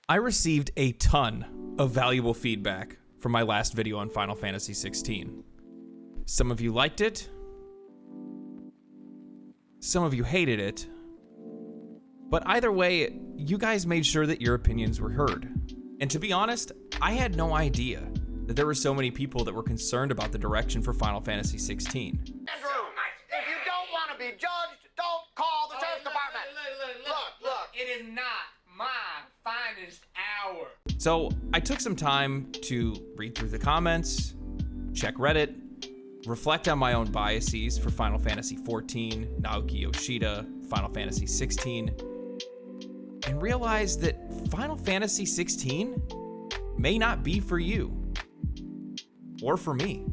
I received a ton of valuable feedback from my last video on Final Fantasy XVI. Some of you liked it. Some of you hated it. But either way, you guys made sure that your opinions were heard. And to be honest, I had no idea that there were so many people that were concerned about the direction for Final Fantasy XVI. Andrew, if you don't want to be judged, don't call the sheriff's department. Look, it is not my finest hour. So I took some time to read through the comments, check Reddit, reflect on my own biases for Final Fantasy XIV, Naoki Yoshida, Final Fantasy XVI, and realize that Final Fantasy XVI may not be for you, or for me.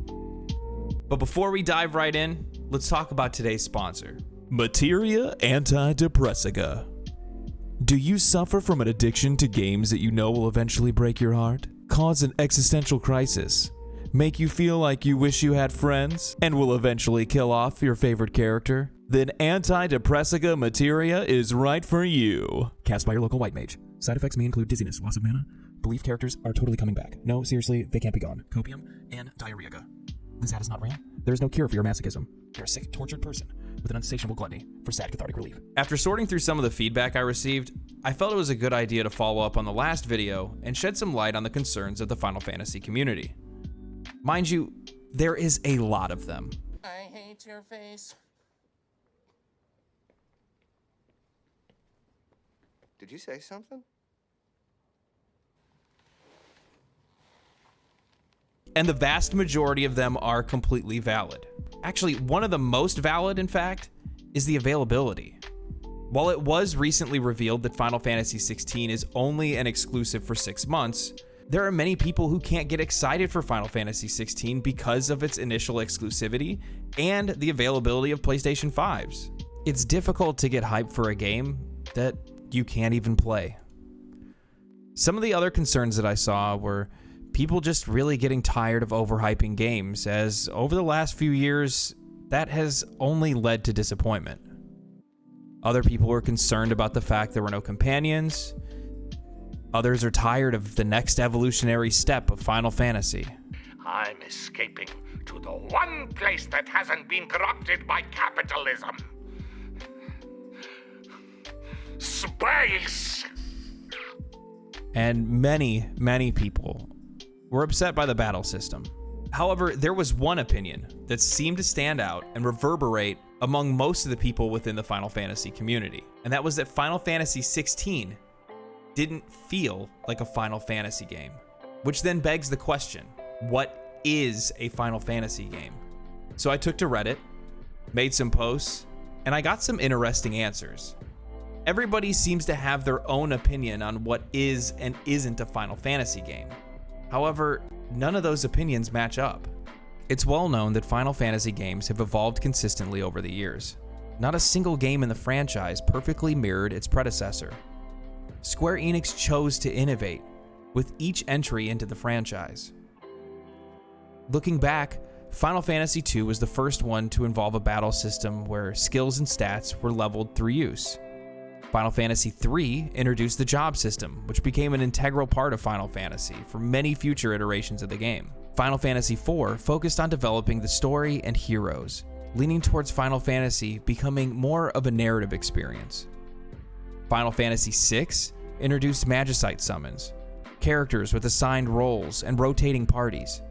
But before we dive right in, let's talk about today's sponsor, Materia Antidepressica. Do you suffer from an addiction to games that you know will eventually break your heart, cause an existential crisis, make you feel like you wish you had friends, and will eventually kill off your favorite character? Then Antidepressica Materia is right for you. Cast by your local white mage. Side effects may include dizziness, loss of mana. Belief characters are totally coming back. No, seriously, they can't be gone. Copium and diarrhea. This ad is not real. There is no cure for your masochism. You're a sick, tortured person with an unsatiable gluttony for sad cathartic relief. After sorting through some of the feedback I received, I felt it was a good idea to follow up on the last video and shed some light on the concerns of the Final Fantasy community. Mind you, there is a lot of them. I hate your face. Did you say something? And the vast majority of them are completely valid. Actually, one of the most valid, in fact, is the availability. While it was recently revealed that Final Fantasy XVI is only an exclusive for 6 months, there are many people who can't get excited for Final Fantasy XVI because of its initial exclusivity and the availability of PlayStation 5s. It's difficult to get hyped for a game that you can't even play. Some of the other concerns that I saw were people just really getting tired of overhyping games, as over the last few years, that has only led to disappointment. Other people were concerned about the fact there were no companions. Others are tired of the next evolutionary step of Final Fantasy. I'm escaping to the one place that hasn't been corrupted by capitalism. Space! And many people were upset by the battle system. However, there was one opinion that seemed to stand out and reverberate among most of the people within the Final Fantasy community, and that was that Final Fantasy XVI didn't feel like a Final Fantasy game. Which then begs the question, what is a Final Fantasy game? So I took to Reddit, made some posts, and I got some interesting answers. Everybody seems to have their own opinion on what is and isn't a Final Fantasy game. However, none of those opinions match up. It's well known that Final Fantasy games have evolved consistently over the years. Not a single game in the franchise perfectly mirrored its predecessor. Square Enix chose to innovate with each entry into the franchise. Looking back, Final Fantasy II was the first one to involve a battle system where skills and stats were leveled through use. Final Fantasy III introduced the job system, which became an integral part of Final Fantasy for many future iterations of the game. Final Fantasy IV focused on developing the story and heroes, leaning towards Final Fantasy becoming more of a narrative experience. Final Fantasy VI introduced Magicite summons, characters with assigned roles and rotating parties,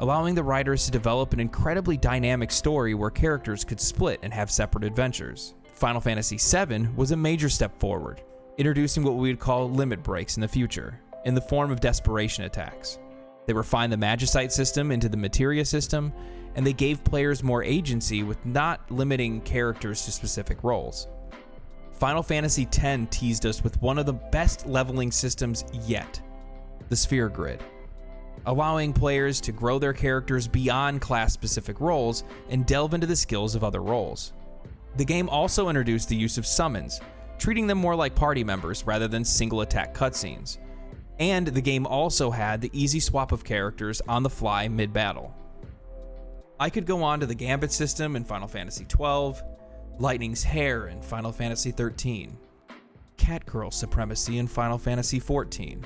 allowing the writers to develop an incredibly dynamic story where characters could split and have separate adventures. Final Fantasy VII was a major step forward, introducing what we would call limit breaks in the future, in the form of desperation attacks. They refined the Magicite system into the Materia system, and they gave players more agency with not limiting characters to specific roles. Final Fantasy X teased us with one of the best leveling systems yet, the Sphere Grid, allowing players to grow their characters beyond class-specific roles and delve into the skills of other roles. The game also introduced the use of summons, treating them more like party members rather than single attack cutscenes. And the game also had the easy swap of characters on the fly mid-battle. I could go on to the Gambit system in Final Fantasy XII, Lightning's Hair in Final Fantasy XIII, catgirl supremacy in Final Fantasy XIV,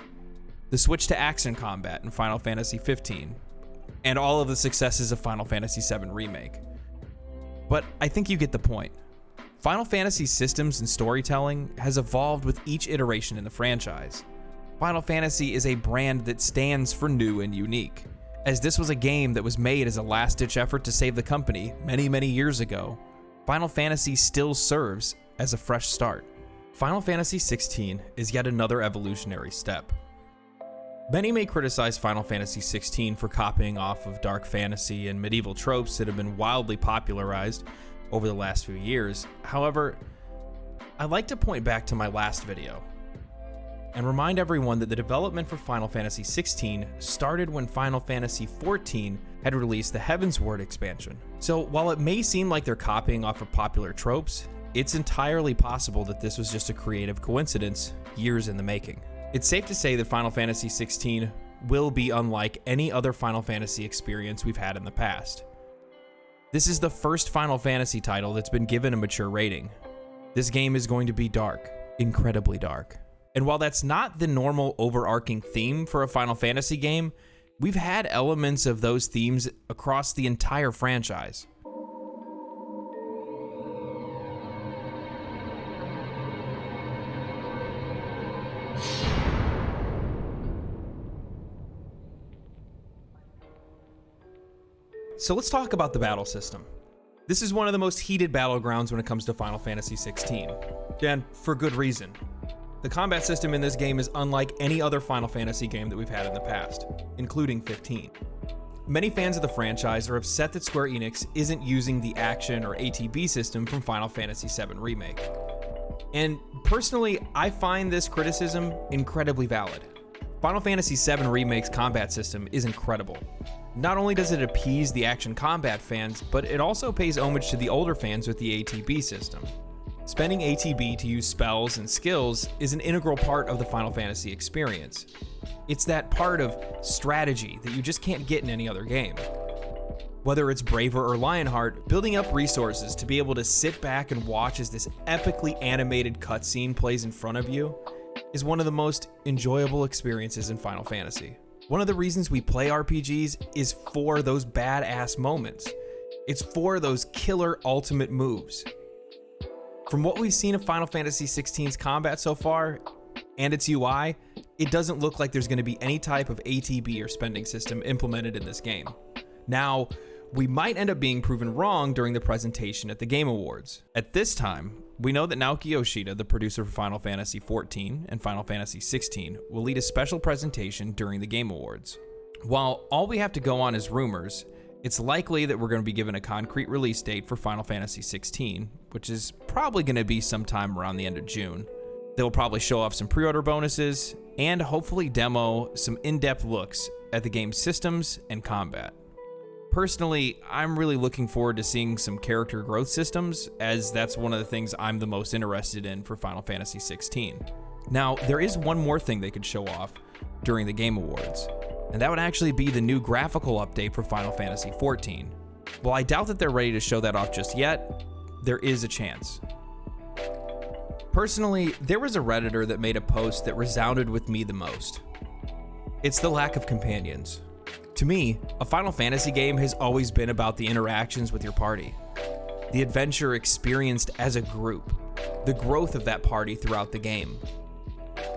the switch to action combat in Final Fantasy XV, and all of the successes of Final Fantasy VII Remake. But I think you get the point. Final Fantasy systems and storytelling has evolved with each iteration in the franchise. Final Fantasy is a brand that stands for new and unique. As this was a game that was made as a last-ditch effort to save the company many, many years ago, Final Fantasy still serves as a fresh start. Final Fantasy XVI is yet another evolutionary step. Many may criticize Final Fantasy XVI for copying off of dark fantasy and medieval tropes that have been wildly popularized over the last few years. However, I'd like to point back to my last video and remind everyone that the development for Final Fantasy XVI started when Final Fantasy XIV had released the Heavensward expansion. So while it may seem like they're copying off of popular tropes, it's entirely possible that this was just a creative coincidence years in the making. It's safe to say that Final Fantasy XVI will be unlike any other Final Fantasy experience we've had in the past. This is the first Final Fantasy title that's been given a mature rating. This game is going to be dark, incredibly dark. And while that's not the normal overarching theme for a Final Fantasy game, we've had elements of those themes across the entire franchise. So let's talk about the battle system. This is one of the most heated battlegrounds when it comes to Final Fantasy XVI, and for good reason. The combat system in this game is unlike any other Final Fantasy game that we've had in the past, including 15. Many fans of the franchise are upset that Square Enix isn't using the action or ATB system from Final Fantasy VII Remake. And personally, I find this criticism incredibly valid. Final Fantasy VII Remake's combat system is incredible. Not only does it appease the action combat fans, but it also pays homage to the older fans with the ATB system. Spending ATB to use spells and skills is an integral part of the Final Fantasy experience. It's that part of strategy that you just can't get in any other game. Whether it's Braver or Lionheart, building up resources to be able to sit back and watch as this epically animated cutscene plays in front of you is one of the most enjoyable experiences in Final Fantasy. One of the reasons we play RPGs is for those badass moments. It's for those killer ultimate moves. From what we've seen of Final Fantasy XVI's combat so far, and its UI, it doesn't look like there's going to be any type of ATB or spending system implemented in this game. Now, we might end up being proven wrong during the presentation at the Game Awards. At this time, we know that Naoki Yoshida, the producer for Final Fantasy XIV and Final Fantasy XVI, will lead a special presentation during the Game Awards. While all we have to go on is rumors, it's likely that we're going to be given a concrete release date for Final Fantasy XVI, which is probably going to be sometime around the end of June. They'll probably show off some pre-order bonuses and hopefully demo some in-depth looks at the game's systems and combat. Personally, I'm really looking forward to seeing some character growth systems, as that's one of the things I'm the most interested in for Final Fantasy XVI. Now, there is one more thing they could show off during the Game Awards, and that would actually be the new graphical update for Final Fantasy XIV. While I doubt that they're ready to show that off just yet, there is a chance. Personally, there was a Redditor that made a post that resounded with me the most. It's the lack of companions. To me, a Final Fantasy game has always been about the interactions with your party, the adventure experienced as a group, the growth of that party throughout the game.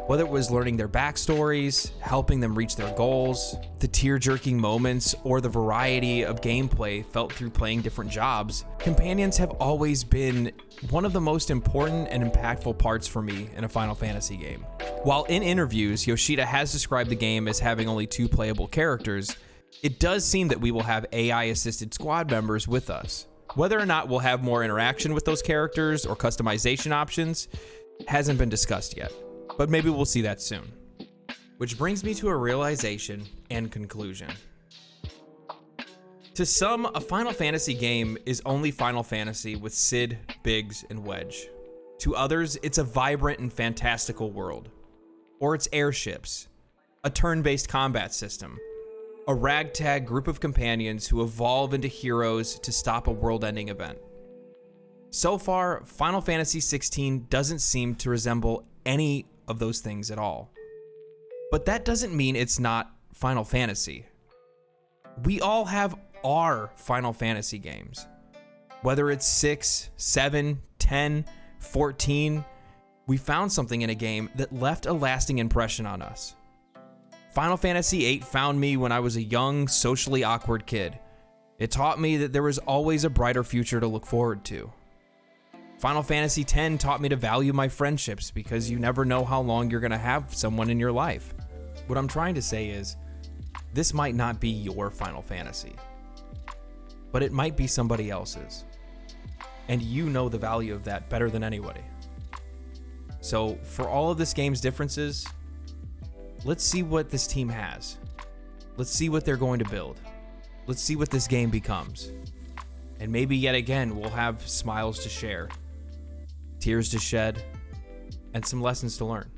Whether it was learning their backstories, helping them reach their goals, the tear-jerking moments, or the variety of gameplay felt through playing different jobs, companions have always been one of the most important and impactful parts for me in a Final Fantasy game. While in interviews, Yoshida has described the game as having only 2 playable characters, it does seem that we will have AI-assisted squad members with us. Whether or not we'll have more interaction with those characters or customization options hasn't been discussed yet, but maybe we'll see that soon. Which brings me to a realization and conclusion. To some, a Final Fantasy game is only Final Fantasy with Cid, Biggs, and Wedge. To others, it's a vibrant and fantastical world. Or it's airships, a turn-based combat system, a ragtag group of companions who evolve into heroes to stop a world-ending event. So far, Final Fantasy XVI doesn't seem to resemble any of those things at all. But that doesn't mean it's not Final Fantasy. We all have our Final Fantasy games. Whether it's 6, 7, 10, 14, we found something in a game that left a lasting impression on us. Final Fantasy VIII found me when I was a young, socially awkward kid. It taught me that there was always a brighter future to look forward to. Final Fantasy X taught me to value my friendships because you never know how long you're going to have someone in your life. What I'm trying to say is, this might not be your Final Fantasy, but it might be somebody else's. And you know the value of that better than anybody. So for all of this game's differences, let's see what this team has. Let's see what they're going to build. Let's see what this game becomes. And maybe yet again, we'll have smiles to share, tears to shed, and some lessons to learn.